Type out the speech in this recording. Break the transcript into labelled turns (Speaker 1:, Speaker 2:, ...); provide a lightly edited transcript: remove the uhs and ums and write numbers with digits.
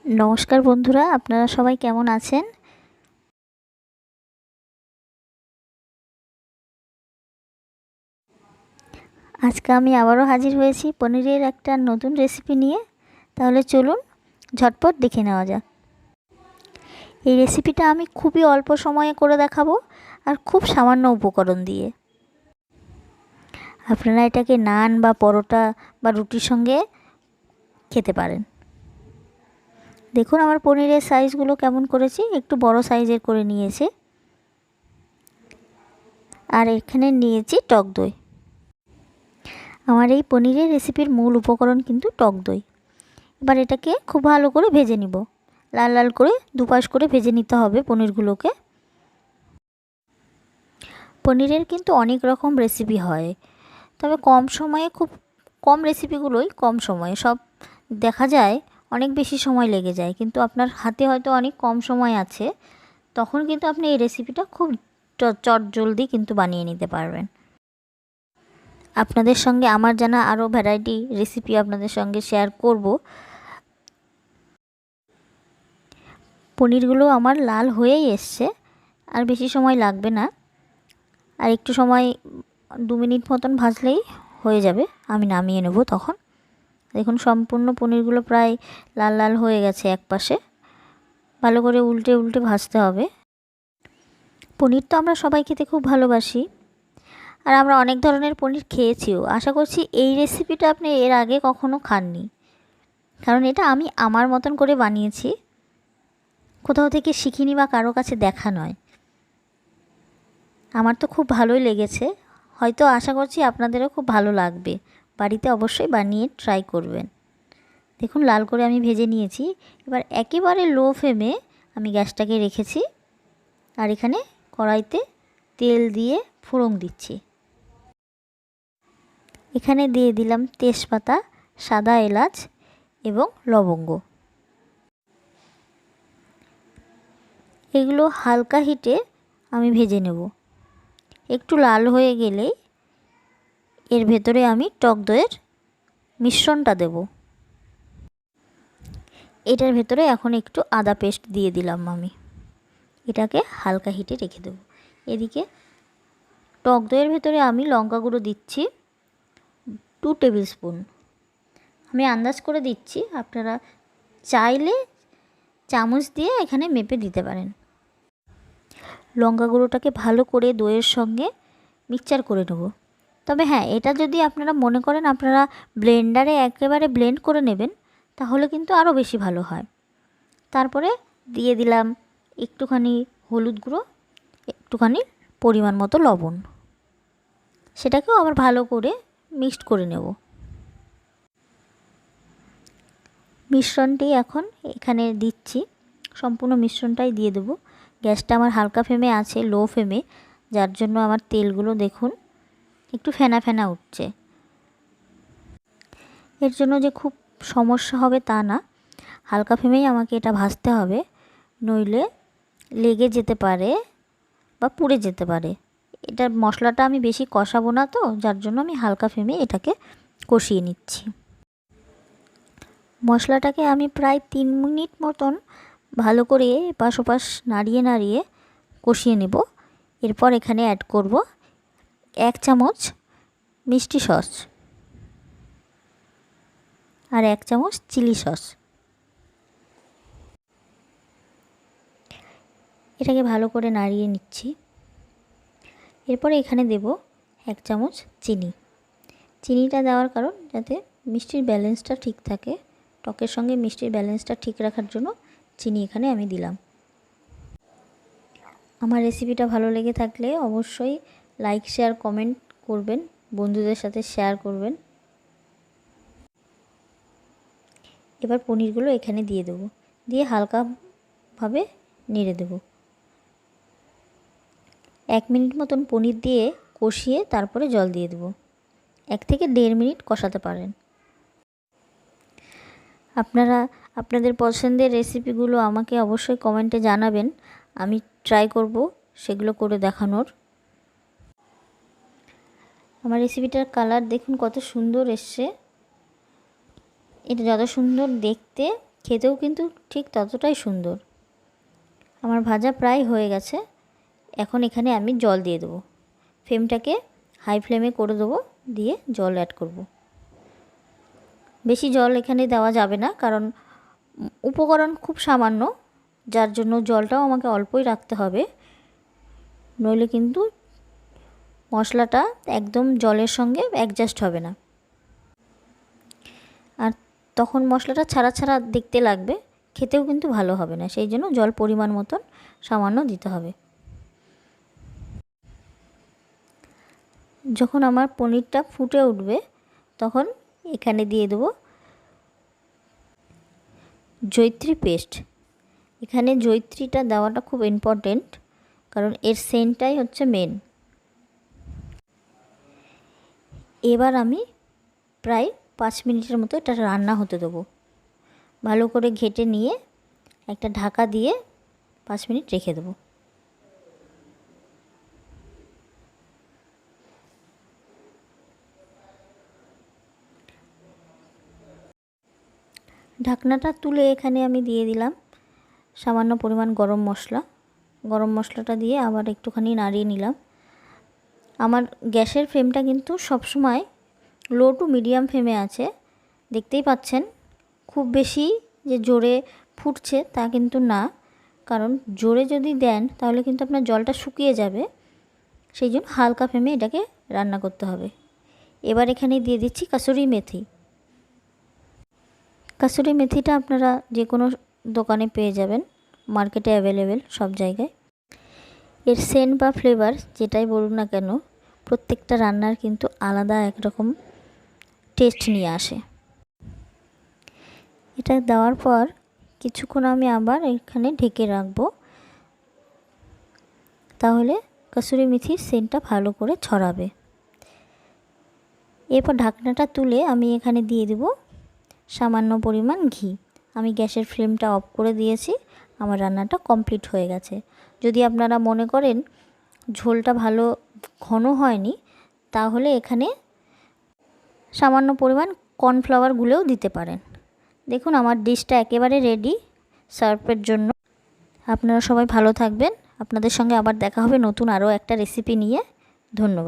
Speaker 1: নমস্কার বন্ধুরা, আপনারা সবাই কেমন আছেন? আজকে আমি আবারও হাজির হয়েছি পনিরের একটা নতুন রেসিপি নিয়ে। তাহলে চলুন ঝটপট দেখে নেওয়া যাক। এই রেসিপিটা আমি খুবই অল্প সময়ে করে দেখাবো আর খুব সামান্য উপকরণ দিয়ে। আপনারা এটাকে নান বা পরোটা বা রুটির সঙ্গে খেতে পারেন। দেখুন আমার পনিরের সাইজগুলো কেমন করেছি, একটু বড় সাইজের করে নিয়েছি। আর এখানে নিয়েছি টক দই। আমার এই পনিরের রেসিপির মূল উপকরণ কিন্তু টক দই। এবার এটাকে খুব ভালো করে ভেজে নিব। লাল লাল করে দুপাশ করে ভেজে নিতে হবে পনিরগুলোকে। পনিরের কিন্তু অনেক রকম রেসিপি হয়, তবে কম সময়ে খুব কম রেসিপিগুলোই কম সময়ে সব দেখা যায়, অনেক বেশি সময় লেগে যায়। কিন্তু আপনার হাতে হয়তো অনেক কম সময় আছে, তখন কিন্তু আপনি এই রেসিপিটা খুব চটজলদি কিন্তু বানিয়ে নিতে পারবেন। আপনাদের সঙ্গে আমার জানা আরও ভ্যারাইটি রেসিপি আপনাদের সঙ্গে শেয়ার করব। পনিরগুলো আমার লাল হয়েই এসছে, আর বেশি সময় লাগবে না। আর একটু সময় 2 মিনিট মতন ভাজলেই হয়ে যাবে। আমি নামিয়ে নেব তখন। দেখুন সম্পূর্ণ পনিরগুলো প্রায় লাল লাল হয়ে গেছে এক পাশে। ভালো করে উল্টে উল্টে ভাজতে হবে। পনির তো আমরা সবাই খেতে খুব ভালোবাসি, আর আমরা অনেক ধরনের পনির খেয়েছিও। আশা করছি এই রেসিপিটা আপনি এর আগে কখনো খাননি, কারণ এটা আমি আমার মতন করে বানিয়েছি, কোথাও থেকে শিখিনি বা কারো কাছে দেখা নয়। আমার তো খুব ভালোই লেগেছে, হয়তো আশা করছি আপনাদেরও খুব ভালো লাগবে। বাড়িতে অবশ্যই বানিয়ে ট্রাই করবেন। দেখুন লাল করে আমি ভেজে নিয়েছি। এবার একেবারে লো ফ্লেমে আমি গ্যাসটাকে রেখেছি, আর এখানে কড়াইতে তেল দিয়ে ফোড়ন দিচ্ছি। এখানে দিয়ে দিলাম তেজপাতা, সাদা এলাচ এবং লবঙ্গ। এগুলো হালকা হিটে আমি ভেজে নেব। একটু লাল হয়ে গেলেই এর ভেতরে আমি টক দইয়ের মিশ্রণটা দেব। এটার ভেতরে এখন একটু আদা পেস্ট দিয়ে দিলাম আমি। এটাকে হালকা হিটে রেখে দেব। এদিকে টক দইয়ের ভেতরে আমি লঙ্কা গুঁড়ো দিচ্ছি 2 টেবিল স্পুন। আমি আন্দাজ করে দিচ্ছি, আপনারা চাইলে চামচ দিয়ে এখানে মেপে দিতে পারেন। লঙ্কা গুঁড়োটাকে ভালো করে দইয়ের সঙ্গে মিক্সচার করে নেব। তবে হ্যাঁ, এটা যদি আপনারা মনে করেন আপনারা ব্লেন্ডারে একেবারে ব্লেন্ড করে নেবেন, তাহলে কিন্তু আরও বেশি ভালো হয়। তারপরে দিয়ে দিলাম একটুখানি হলুদ গুঁড়ো, একটুখানি পরিমাণ মতো লবণ। সেটাকেও আবার ভালো করে মিক্সড করে নেব। মিশ্রণটি এখন এখানে দিচ্ছি, সম্পূর্ণ মিশ্রণটাই দিয়ে দেব। গ্যাসটা আমার হালকা ফ্লেমে আছে, লো ফ্লেমে, যার জন্য আমার তেলগুলো দেখুন একটু ফেনা ফেনা উঠছে। এর জন্য যে খুব সমস্যা হবে তা না, হালকা ফ্লেমেই আমাকে এটা ভাজতে হবে, নইলে লেগে যেতে পারে বা পুড়ে যেতে পারে। এটা মশলাটা আমি বেশি কষাবো না তো, যার জন্য আমি হালকা ফ্লেমে এটাকে কষিয়ে নিচ্ছি। মশলাটাকে আমি প্রায় 3 মিনিট মতন ভালো করে এপাশ ওপাশ নাড়িয়ে নাড়িয়ে কষিয়ে নেব। এরপর এখানে অ্যাড করব 1 চামচ মিষ্টি সস আর 1 চামচ চিলি সস। এটাকে ভালো করে নাড়িয়ে নিচ্ছি। এরপরে এখানে দেব 1 চামচ চিনি। চিনিটা দেওয়ার কারণ যাতে মিষ্টির ব্যালেন্সটা ঠিক থাকে, টকের সঙ্গে মিষ্টির ব্যালেন্সটা ঠিক রাখার জন্য চিনি এখানে আমি দিলাম। আমার রেসিপিটা ভালো লেগে থাকলে অবশ্যই লাইক শেয়ার কমেন্ট করবেন, বন্ধুদের সাথে শেয়ার করবেন। এবার পনিরগুলো এখানে দিয়ে দেবো, দিয়ে হালকাভাবে নেড়ে দেব। 1 মিনিট মতন পনির দিয়ে কষিয়ে তারপরে জল দিয়ে দেবো। 1 থেকে 1.5 মিনিট কষাতে পারেন। আপনারা আপনাদের পছন্দের রেসিপিগুলো আমাকে অবশ্যই কমেন্টে জানাবেন, আমি ট্রাই করব সেগুলো করে দেখানোর। আমার রেসিপিটার কালার দেখুন কত সুন্দর এসছে। এটা যত সুন্দর দেখতে খেতেও কিন্তু ঠিক ততটাই সুন্দর। আমার ভাজা প্রায় হয়ে গেছে। এখন এখানে আমি জল দিয়ে দেবো। ফ্লেমটাকে হাই ফ্লেমে করে দেবো, দিয়ে জল অ্যাড করব। বেশি জল এখানে দেওয়া যাবে না, কারণ উপকরণ খুব সামান্য, যার জন্য জলটাও আমাকে অল্পই রাখতে হবে, নইলে কিন্তু মশলাটা একদম জলের সঙ্গে অ্যাডজাস্ট হবে না, আর তখন মশলাটা ছাড়া ছাড়া দেখতে লাগবে, খেতেও কিন্তু ভালো হবে না। সেই জন্য জল পরিমাণ মতন সামান্য দিতে হবে। যখন আমার পনিরটা ফুটে উঠবে তখন এখানে দিয়ে দেবো জয়িত্রী পেস্ট। এখানে জয়িত্রীটা দেওয়াটা খুব ইম্পর্টেন্ট, কারণ এর সেন্টটাই হচ্ছে মেন। এবার আমি প্রায় 5 মিনিটের মতো এটা রান্না হতে দেবো। ভালো করে ঘেটে নিয়ে একটা ঢাকা দিয়ে 5 মিনিট রেখে দেবো। ঢাকনাটা তুলে এখানে আমি দিয়ে দিলাম সামান্য পরিমাণ গরম মশলা। গরম মশলাটা দিয়ে আবার একটুখানি নাড়িয়ে নিলাম। আমার গ্যাসের ফ্লেমটা কিন্তু সবসময় লো টু মিডিয়াম ফ্লেমে আছে, দেখতেই পাচ্ছেন। খুব বেশি যে জোরে ফুটছে তা কিন্তু না, কারণ জোরে যদি দেন তাহলে কিন্তু আপনার জলটা শুকিয়ে যাবে। সেই জন্য হালকা ফ্লেমে এটাকে রান্না করতে হবে। এবার এখানে দিয়ে দিচ্ছি কাসুরি মেথি। কাসুরি মেথিটা আপনারা যে কোনো দোকানে পেয়ে যাবেন, মার্কেটে অ্যাভেলেবেল সব জায়গায়। এর সেন্ট বা ফ্লেভার যেটাই বলুন না কেন, প্রত্যেকটা রান্নার কিন্তু আলাদা একরকম টেস্ট নিয়ে আসে। এটা দেওয়ার পর কিছুক্ষণ আমি আবার এখানে ঢেকে রাখবো, তাহলে কাসুরি মেথির সেন্টটা ভালো করে ছড়াবে। এরপর ঢাকনাটা তুলে আমি এখানে দিয়ে দেব সামান্য পরিমাণ ঘি। আমি গ্যাসের ফ্লেমটা অফ করে দিয়েছি, আমার রান্নাটা কমপ্লিট হয়ে গেছে। যদি আপনারা মনে করেন ঝোলটা ভালো ঘন হয়নি, তাহলে এখানে সামান্য পরিমাণ কর্নফ্লাওয়ার গুলেও দিতে পারেন। দেখুন আমার ডিশটা একেবারে রেডি সার্ভের জন্য। আপনারা সবাই ভালো থাকবেন। আপনাদের সঙ্গে আবার দেখা হবে নতুন আরও একটা রেসিপি নিয়ে। ধন্যবাদ।